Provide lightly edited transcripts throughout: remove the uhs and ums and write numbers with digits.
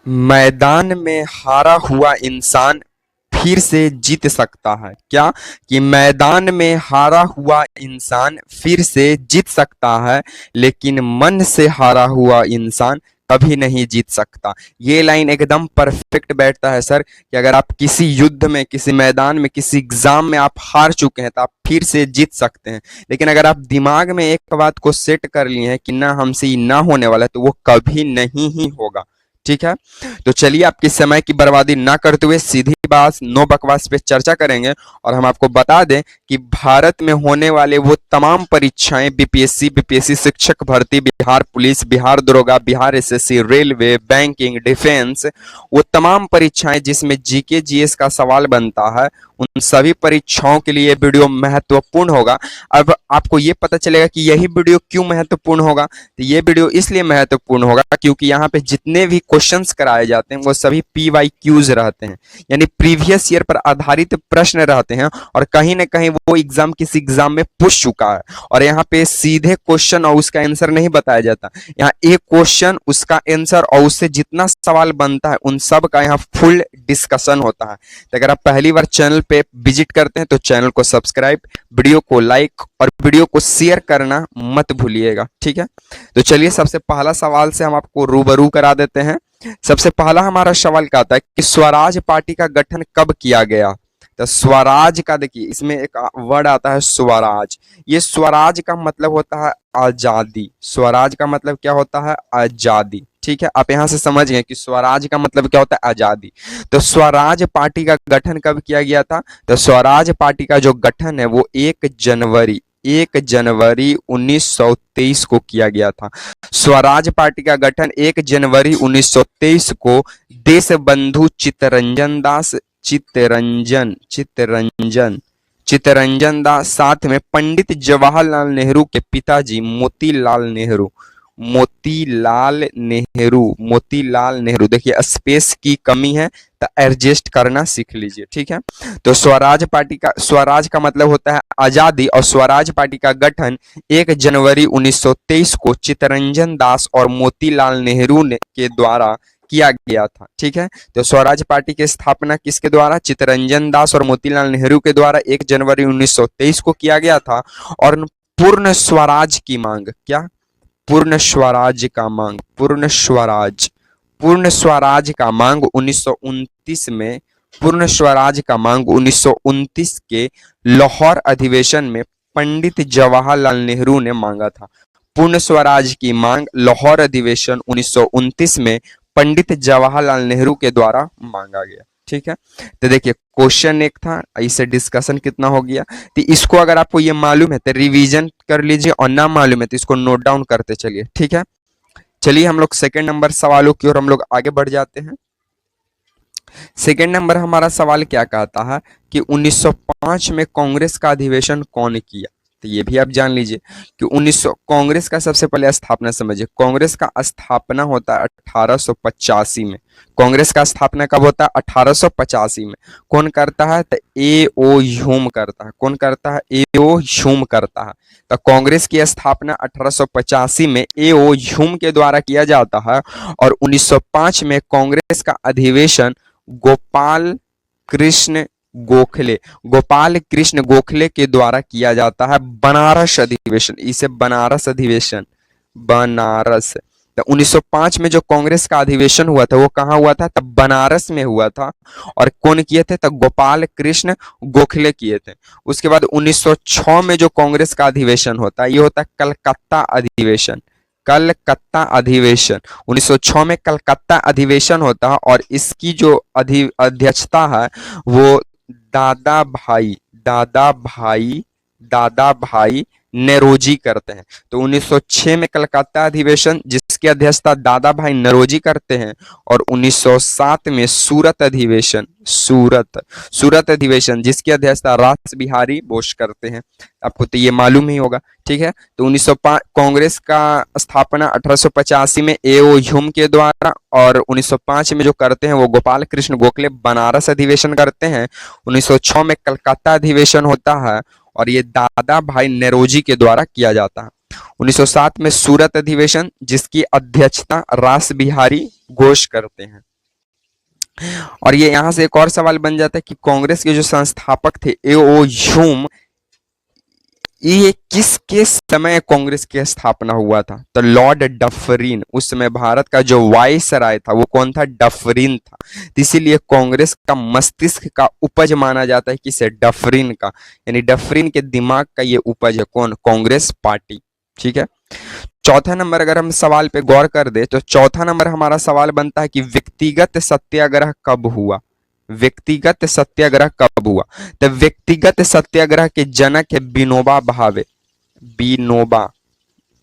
मैदान में हारा हुआ इंसान फिर से जीत सकता है क्या? कि मैदान में हारा हुआ इंसान फिर से जीत सकता है, लेकिन मन से हारा हुआ इंसान कभी नहीं जीत सकता। ये लाइन एकदम परफेक्ट बैठता है सर, कि अगर आप किसी युद्ध में, किसी मैदान में, किसी एग्जाम में आप हार चुके हैं तो आप फिर से जीत सकते हैं, लेकिन अगर आप दिमाग में एक बात को सेट कर लिए हैं कि ना हमसे ये ना होने वाला है, तो वो कभी नहीं ही होगा। ठीक है, तो चलिए आपकी समय की बर्बादी ना करते हुए सीधी बात, नो बकवास पे चर्चा करेंगे। और हम आपको बता दें कि भारत में होने वाले वो तमाम परीक्षाएं, बीपीएससी शिक्षक भर्ती, बिहार पुलिस, बिहार दरोगा, Bihar SSC, railway, banking, defence, वो तमाम परीक्षाएं जिसमें जीके जीएस का सवाल बनता है, उन सभी परीक्षाओं के लिए वीडियो महत्वपूर्ण होगा। अब आपको ये पता चलेगा कि यही वीडियो क्यों महत्वपूर्ण होगा। तो ये वीडियो इसलिए महत्वपूर्ण होगा क्योंकि यहाँ पे जितने भी क्वेश्चंस कराए जाते हैं वो सभी PYQs रहते हैं, यानी प्रीवियस ईयर पर आधारित प्रश्न रहते हैं, और कहीं ना कहीं वो एग्जाम किसी एग्जाम में पूछ चुका है, और यहाँ पे सीधे क्वेश्चन और उसका आंसर नहीं बताया जाता। यहाँ एक क्वेश्चन, उसका आंसर और उससे जितना सवाल बनता है उन सब का यहाँ फुल डिस्कशन होता है। तो अगर आप पहली बार चैनल पे विजिट करते हैं तो चैनल को सब्सक्राइब, वीडियो को लाइक और वीडियो को शेयर करना मत भूलिएगा। ठीक है, तो चलिए सबसे पहला सवाल से हम आपको रूबरू करा देते हैं। सबसे पहला हमारा सवाल क्या आता है कि स्वराज पार्टी का गठन कब किया गया? तो स्वराज का देखिए, इसमें एक वर्ड आता है स्वराज। ये स्वराज का मतलब होता है आजादी। स्वराज का मतलब क्या होता है? आजादी। ठीक है, आप यहां से समझ गए कि स्वराज का मतलब क्या होता है? आजादी। तो स्वराज पार्टी का गठन कब किया गया था? तो स्वराज पार्टी का जो गठन है वो 1 जनवरी 1923 को किया गया था। स्वराज पार्टी का गठन 1 जनवरी 1923 को देशबंधु चित्तरंजन दास, साथ में पंडित जवाहरलाल नेहरू के पिताजी मोतीलाल नेहरू, देखिए स्पेस की कमी है तो एडजस्ट करना सीख लीजिए। ठीक है, तो स्वराज का मतलब होता है आजादी, और स्वराज पार्टी का गठन 1 जनवरी 1923 को चित्तरंजन दास और मोतीलाल नेहरू के द्वारा किया गया था। ठीक है, तो स्वराज पार्टी की स्थापना किसके द्वारा? चित्तरंजन दास और मोतीलाल नेहरू के द्वारा 1 जनवरी 1923 को किया गया था। और पूर्ण स्वराज की मांग, क्या? पूर्ण स्वराज का मांग, पूर्ण स्वराज का मांग 1929 में, पूर्ण स्वराज का मांग 1929 के लाहौर अधिवेशन में पंडित जवाहरलाल नेहरू ने मांगा था। पूर्ण स्वराज की मांग लाहौर अधिवेशन 1929 में पंडित जवाहरलाल नेहरू के द्वारा मांगा गया। ठीक है, तो देखिए क्वेश्चन एक था, इससे डिस्कशन कितना हो गया। तो इसको अगर आपको ये मालूम है तो रिवीजन कर लीजिए, और ना मालूम है तो इसको नोट डाउन करते चलिए। ठीक है, चलिए हम लोग सेकंड नंबर सवालों की ओर हम लोग आगे बढ़ जाते हैं। सेकंड नंबर हमारा सवाल क्या कहता है कि 1905 में कांग्रेस का अधिवेशन कौन किया? तो ये भी आप जान लीजिए कि कांग्रेस का सबसे पहले स्थापना समझिए। कांग्रेस का स्थापना होता है 1885 में। कांग्रेस का स्थापना कब होता है? 1885 में। कौन करता है? तो A.O. ह्यूम करता है। कौन करता है? A.O. ह्यूम करता है। तो कांग्रेस की स्थापना 1885 में A.O. ह्यूम के द्वारा किया जाता है, और 1905 में कांग्रेस का अधिवेशन गोपाल कृष्ण गोखले के द्वारा किया जाता है। बनारस अधिवेशन, इसे बनारस। तो 1905 में जो कांग्रेस का अधिवेशन हुआ था वो कहाँ हुआ था? तब बनारस में हुआ था। और कौन किए थे? तब गोपाल कृष्ण गोखले किए थे। उसके बाद 1906 में जो कांग्रेस का अधिवेशन होता है ये होता है कलकत्ता अधिवेशन। 1906 में कलकत्ता अधिवेशन होता है, और इसकी जो अध्यक्षता है वो दादा भाई नौरोजी करते हैं। तो 1906 में कलकत्ता अधिवेशन जिसकी अध्यक्षता दादा भाई नौरोजी करते हैं, और 1907 में सूरत अधिवेशन जिसकी अध्यक्षता रास बिहारी बोस करते हैं। आपको तो ये मालूम ही होगा। ठीक है, तो 1905 कांग्रेस का स्थापना 1885 में A.O. ह्यूम के द्वारा, और 1905 में जो करते हैं वो गोपाल कृष्ण गोखले बनारस अधिवेशन करते हैं। 1906 में कलकत्ता अधिवेशन होता है, और ये दादा भाई नौरोजी के द्वारा किया जाता है। 1907 में सूरत अधिवेशन जिसकी अध्यक्षता रास बिहारी घोष करते हैं। और ये यहाँ से एक और सवाल बन जाता है कि कांग्रेस के जो संस्थापक थे एओ ह्यूम, ये किसके समय कांग्रेस की स्थापना हुआ था? तो लॉर्ड डफरिन, उस समय भारत का जो वायसराय था वो कौन था? डफरिन था। तो इसीलिए कांग्रेस का मस्तिष्क का उपज माना जाता है किसे? डफरिन का, यानी डफरिन के दिमाग का ये उपज है कौन? कांग्रेस पार्टी। ठीक है। चौथा नंबर अगर हम सवाल पे गौर कर दे तो चौथा नंबर हमारा सवाल बनता है कि व्यक्तिगत सत्याग्रह कब हुआ? व्यक्तिगत सत्याग्रह कब हुआ? तो व्यक्तिगत सत्याग्रह के जनक है विनोबा भावे। विनोबा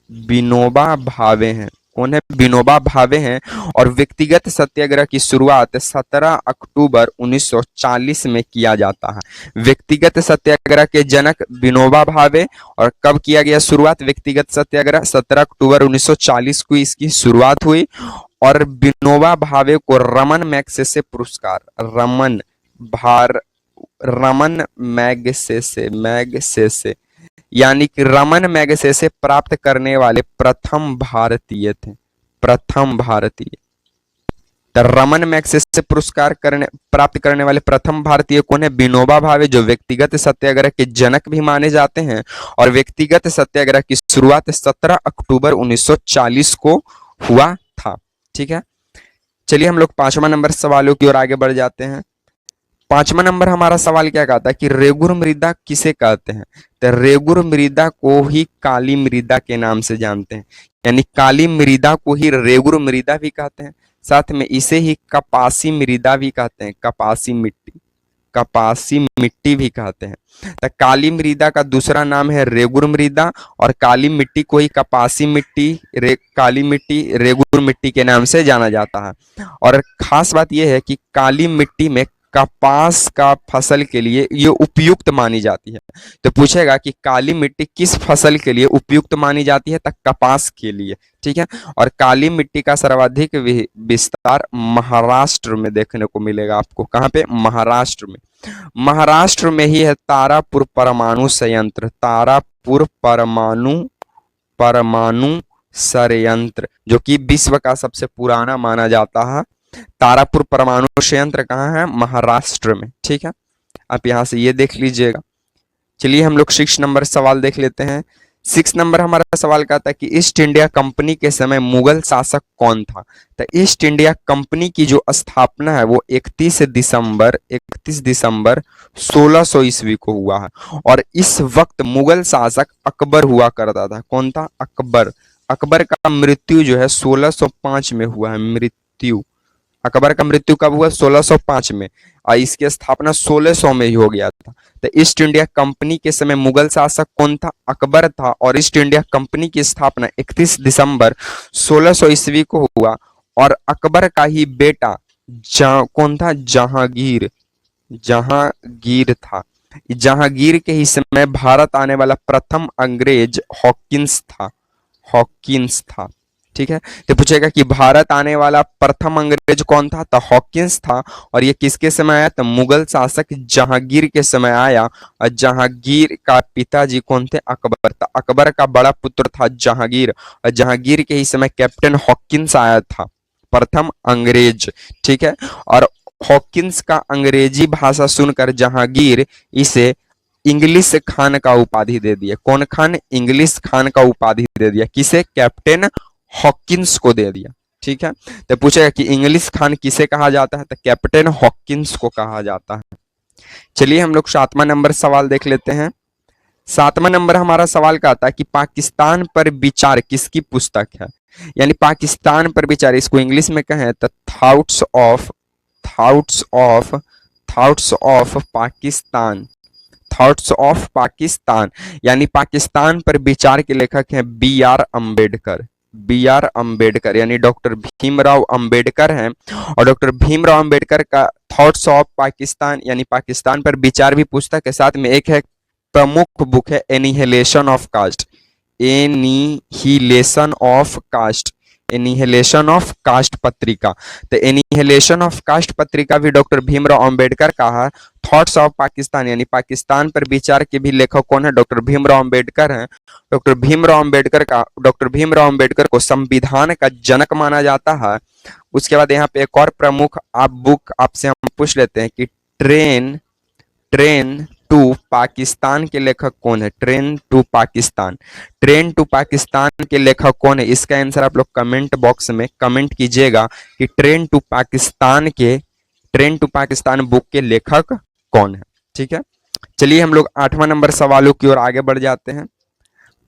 विनोबा भावे हैं। कौन है? विनोबा भावे हैं। और व्यक्तिगत सत्याग्रह की शुरुआत 17 अक्टूबर 1940 में किया जाता है। व्यक्तिगत सत्याग्रह के जनक विनोबा भावे। और कब किया गया शुरुआत व्यक्तिगत सत्याग्रह? 17 अक्टूबर 1940 को इसकी शुरुआत हुई। और विनोबा भावे को रमन मैग्सेसे पुरस्कार, रमन मैग्सेसे यानी कि रमन मैग्सेसे प्राप्त करने वाले प्रथम भारतीय थे। प्रथम भारतीय। तो रमन मैग्सेसे पुरस्कार प्राप्त करने वाले प्रथम भारतीय कौन है? विनोबा भावे, जो व्यक्तिगत सत्याग्रह के जनक भी माने जाते हैं। और व्यक्तिगत सत्याग्रह की शुरुआत 17 अक्टूबर 1940 को हुआ था। ठीक है। चलिए हम लोग 5वां नंबर सवालों की ओर आगे बढ़ जाते हैं। 5वां नंबर हमारा सवाल क्या कहता है कि रेगुर मृदा किसे कहते हैं? तो रेगुर मृदा को ही काली मृदा के नाम से जानते हैं, यानी काली मृदा को ही रेगुर मृदा भी कहते हैं। साथ में इसे ही कपासी मृदा भी कहते हैं। कपासी मिट्टी भी कहते हैं। तो काली मृदा का दूसरा नाम है रेगुर मृदा, और काली मिट्टी को ही कपासी मिट्टी, काली मिट्टी, रेगुर मिट्टी के नाम से जाना जाता है। और खास बात यह है कि काली मिट्टी में कपास का फसल के लिए ये उपयुक्त मानी जाती है। तो पूछेगा कि काली मिट्टी किस फसल के लिए उपयुक्त मानी जाती है? तक कपास के लिए। ठीक है। और काली मिट्टी का सर्वाधिक विस्तार महाराष्ट्र में देखने को मिलेगा आपको। कहाँ पे? महाराष्ट्र में। महाराष्ट्र में ही है तारापुर परमाणु संयंत्र। तारापुर परमाणु संयंत्र जो कि विश्व का सबसे पुराना माना जाता है। तारापुर परमाणु संयंत्र कहाँ है? महाराष्ट्र में। ठीक है। आप यहां से ये देख लीजिएगा। चलिए हम लोग 6 नंबर सवाल देख लेते हैं। 6 नंबर हमारा सवाल कहता है कि ईस्ट इंडिया कंपनी के समय मुगल शासक कौन था? तो ईस्ट इंडिया कंपनी की जो स्थापना है वो 31 दिसंबर 1600 ईस्वी को हुआ है। और इस वक्त मुगल शासक अकबर हुआ करता था। कौन था? अकबर। अकबर का मृत्यु जो है 1605 में हुआ है। अकबर का मृत्यु कब हुआ? 1605 में। और इसकी स्थापना 1600 में ही हो गया था। तो ईस्ट इंडिया कंपनी के समय मुगल शासक कौन था? अकबर था। और ईस्ट इंडिया कंपनी की स्थापना 31 दिसंबर 1600 ईस्वी को हुआ। और अकबर का ही बेटा कौन था? जहांगीर था। जहांगीर के ही समय भारत आने वाला प्रथम अंग्रेज हॉकिंस था। ठीक है। तो पूछेगा कि भारत आने वाला प्रथम अंग्रेज कौन था? तो हॉकिंस था। और ये किसके समय आया? तो मुगल शासक जहांगीर के समय आया। और जहांगीर का पिताजी कौन थे? अकबर। तो अकबर का बड़ा पुत्र था जहांगीर। और जहांगीर के ही समय कैप्टन हॉकिंस आया था, प्रथम अंग्रेज। ठीक है। और हॉकिंस का अंग्रेजी भाषा सुनकर जहांगीर इसे इंग्लिश खान का उपाधि दे दिया। कौन खान? इंग्लिश खान का उपाधि दे दिया। किसे? कैप्टन हॉकिंस को दे दिया। ठीक है। तो पूछेगा कि इंग्लिश खान किसे कहा जाता है? तो कैप्टन हॉकिंस को कहा जाता है। चलिए हम लोग 7वां नंबर सवाल देख लेते हैं। 7वां नंबर हमारा सवाल का आता है कि पाकिस्तान पर विचार किसकी पुस्तक है? यानी पाकिस्तान पर विचार, इसको इंग्लिश में कहें तो thoughts of Pakistan. Thoughts of Pakistan यानी पाकिस्तान पर विचार के लेखक हैं बी आर अम्बेडकर यानी डॉक्टर भीमराव अंबेडकर हैं। और डॉक्टर भीमराव अंबेडकर का थॉट्स ऑफ पाकिस्तान यानी पाकिस्तान पर विचार भी पुस्तक के साथ में एक है प्रमुख बुक है एनिहिलेशन ऑफ कास्ट पत्रिका। तो एनिहिलेशन ऑफ कास्ट पत्रिका भी डॉक्टर भीमराव अंबेडकर का है। थॉट्स ऑफ पाकिस्तान यानी पाकिस्तान पर विचार के भी लेखक कौन है? डॉक्टर भीमराव अंबेडकर हैं। डॉक्टर भीमराव अंबेडकर को संविधान का जनक माना जाता है। उसके बाद यहाँ पे एक और प्रमुख आप बुक आपसे हम पूछ लेते हैं कि ट्रेन ट्रेन टू पाकिस्तान के लेखक कौन है। Train to Pakistan, train to Pakistan के लेखक कौन है, इसका आंसर आप लोग कमेंट बॉक्स में कमेंट कीजिएगा कि ट्रेन टू पाकिस्तान बुक के लेखक कौन है। ठीक है, चलिए हम लोग 8वां नंबर सवालों की ओर आगे बढ़ जाते हैं।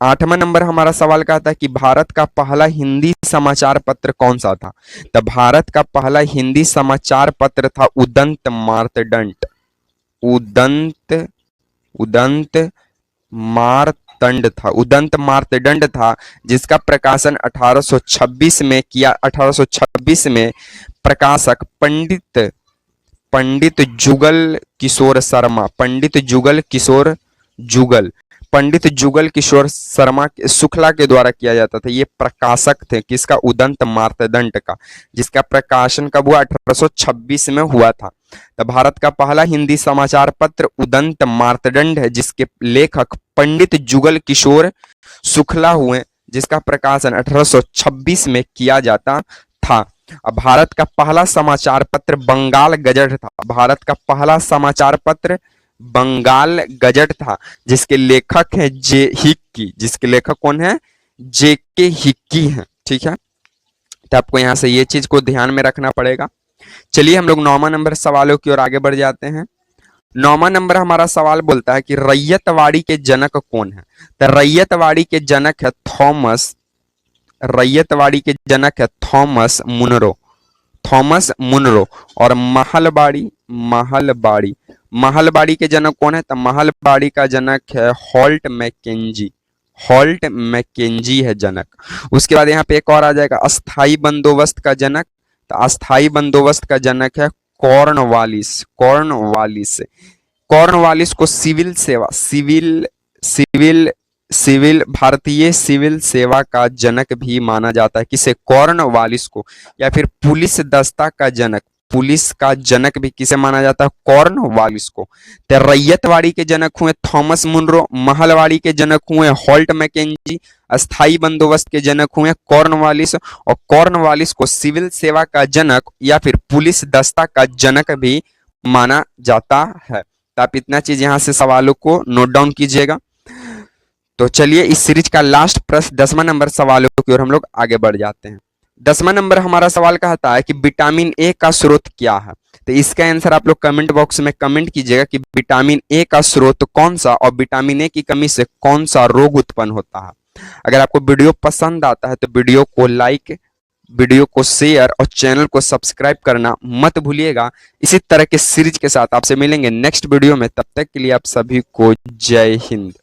8वां नंबर हमारा सवाल कहता है कि भारत का पहला हिंदी समाचार पत्र कौन सा था। तो भारत का पहला हिंदी समाचार पत्र था उदंत मार्तंड। उदंत मार्तंड था, जिसका प्रकाशन 1826 में किया। 1826 में प्रकाशक पंडित जुगल किशोर शर्मा शुक्ला के द्वारा किया जाता था। ये प्रकाशक थे किसका, उदंत मार्तंड का, जिसका प्रकाशन कब हुआ, 1826 में हुआ था। तो भारत का पहला हिंदी समाचार पत्र उदंत मार्तंड है, जिसके लेखक पंडित जुगल किशोर शुक्ला हुए, जिसका प्रकाशन 1826 में किया जाता था। अब भारत का पहला समाचार पत्र बंगाल गजट था। भारत का पहला समाचार पत्र बंगाल गजट था, जिसके लेखक है जे हिक्की। जिसके लेखक कौन है, जे के हिक्की है। ठीक है, तो आपको यहां से ये चीज को ध्यान में रखना पड़ेगा। चलिए हम लोग 9वां नंबर सवालों की ओर आगे बढ़ जाते हैं। 9वां नंबर हमारा सवाल बोलता है कि रैयतवाड़ी के जनक कौन है। तो रैयतवाड़ी के जनक है थॉमस मुनरो। और महलबाड़ी के जनक कौन है। तो महलबाड़ी का जनक है हॉल्ट मैकेंजी है जनक। उसके बाद यहाँ पे एक और आ जाएगा अस्थाई बंदोबस्त का जनक। तो अस्थाई बंदोबस्त का जनक है कॉर्नवालिस को भारतीय सिविल सेवा का जनक भी माना जाता है। किसे, कॉर्नवालिस को। या फिर पुलिस का जनक भी किसे माना जाता है, कॉर्नवालिस को। तो रैयतवाड़ी के जनक हुए थॉमस मुनरो, महलवाड़ी के जनक हुए हॉल्ट मैकेंजी, अस्थाई बंदोबस्त के जनक हुए कॉर्नवालिस, और कॉर्नवालिस को सिविल सेवा का जनक या फिर पुलिस दस्ता का जनक भी माना जाता है। तो आप इतना चीज यहां से सवालों को नोट डाउन कीजिएगा। तो चलिए इस सीरीज का लास्ट प्रश्न 10वां नंबर सवालों की ओर हम लोग आगे बढ़ जाते हैं। 10वां नंबर हमारा सवाल कहता है कि विटामिन ए का स्रोत क्या है। तो इसका आंसर आप लोग कमेंट बॉक्स में कमेंट कीजिएगा कि विटामिन ए का स्रोत कौन सा, और विटामिन ए की कमी से कौन सा रोग उत्पन्न होता है। अगर आपको वीडियो पसंद आता है तो वीडियो को लाइक, वीडियो को शेयर और चैनल को सब्सक्राइब करना मत भूलिएगा। इसी तरह के सीरीज के साथ आपसे मिलेंगे नेक्स्ट वीडियो में। तब तक के लिए आप सभी को जय हिंद।